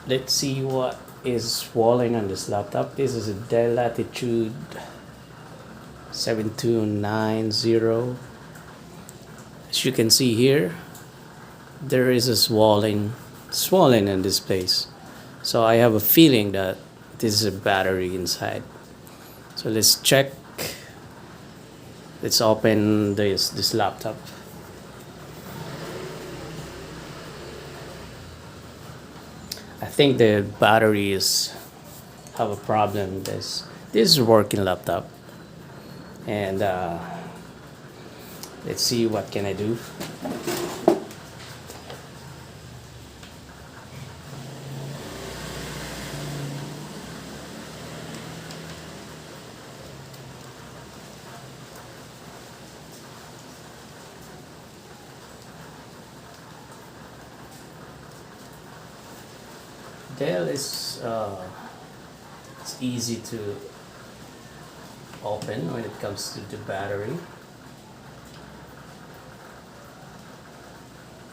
Let's see what is swollen on this laptop. This is a Dell Latitude 7290. As you can see here, there is a swollen in this place. So I have a feeling that this is a battery inside. So let's check. Let's open this laptop. I think the batteries have a problem. This is a working laptop, and let's see what can I do. Dell is it's easy to open when it comes to the battery.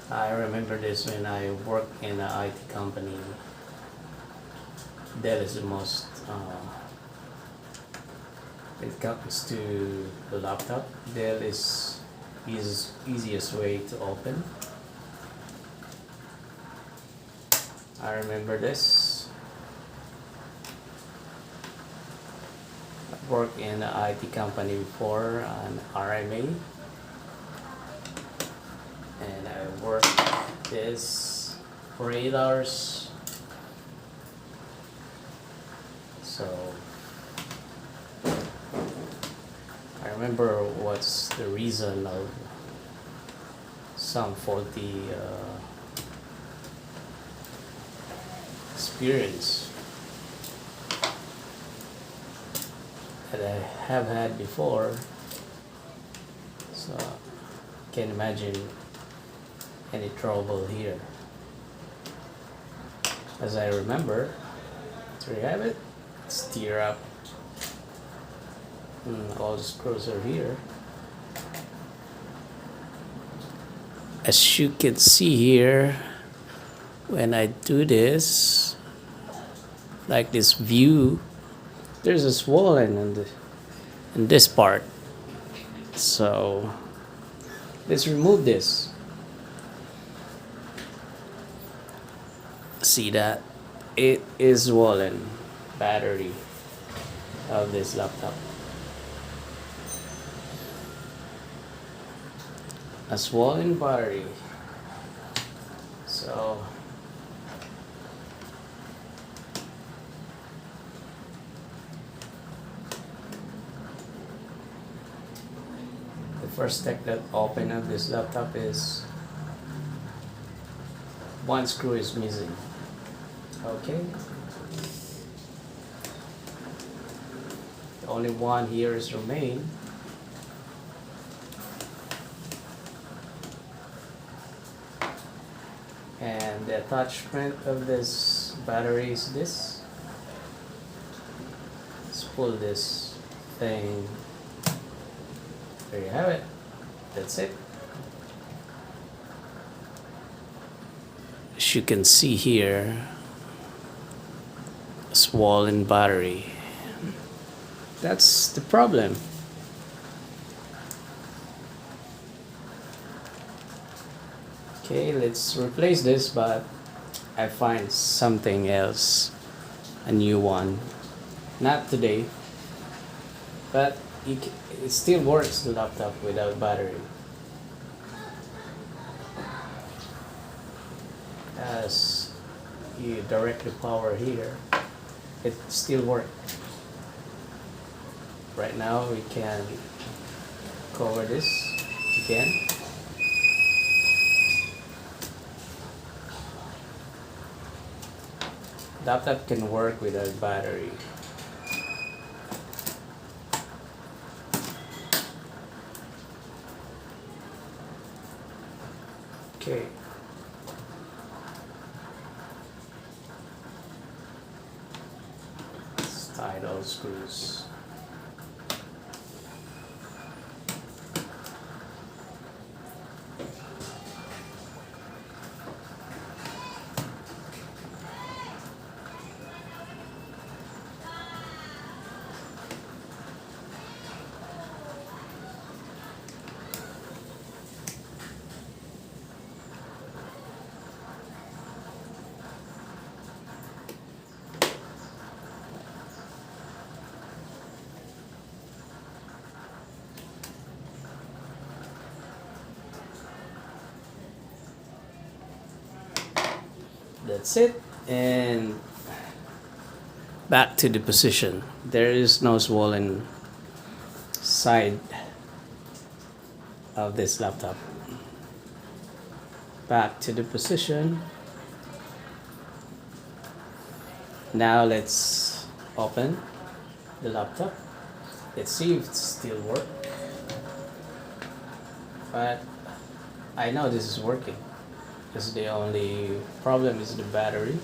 I remember this when I worked in an IT company. Dell is the most when it comes to the laptop, Dell is easiest way to open. I remember this. I worked in an IT company before, an RMA, and I worked this for 8 hours. So I remember what's the reason of some faulty experience that I have had before, so can't imagine any trouble here. As I remember, there you have it. Steer up. All the screws are here. As you can see here, when I do this, like this view, there's a swollen in this part. So let's remove this. See that it is swollen battery of this laptop. A swollen battery. So the first step that open up this laptop is one screw is missing. Okay. The only one here is remain. And the attachment of this battery is this. Let's pull this thing. There you have it. That's it. As you can see here, swollen battery. That's the problem. Okay, let's replace this, but I find something else, a new one. Not today, but it still works, the laptop, without battery. As you directly power here, it still works. Right now we can cover this again. Laptop can work without battery. Okay. Let's tie those screws. That's it. And back to the position. There is no swollen side of this laptop. Back to the position. Now let's open the laptop. Let's see if it still works. But I know this is working because the only problem is the battery.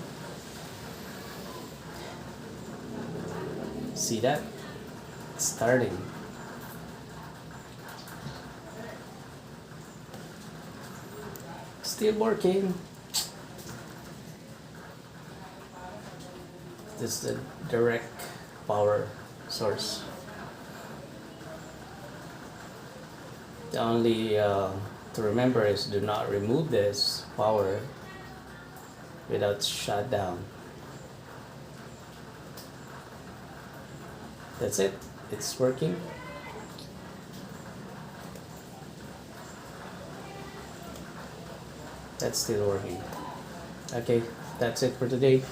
See that? It's starting. Still working. This is the direct power source. The only to remember is do not remove this power without shutdown. That's it. It's working. That's still working. Okay, that's it for today.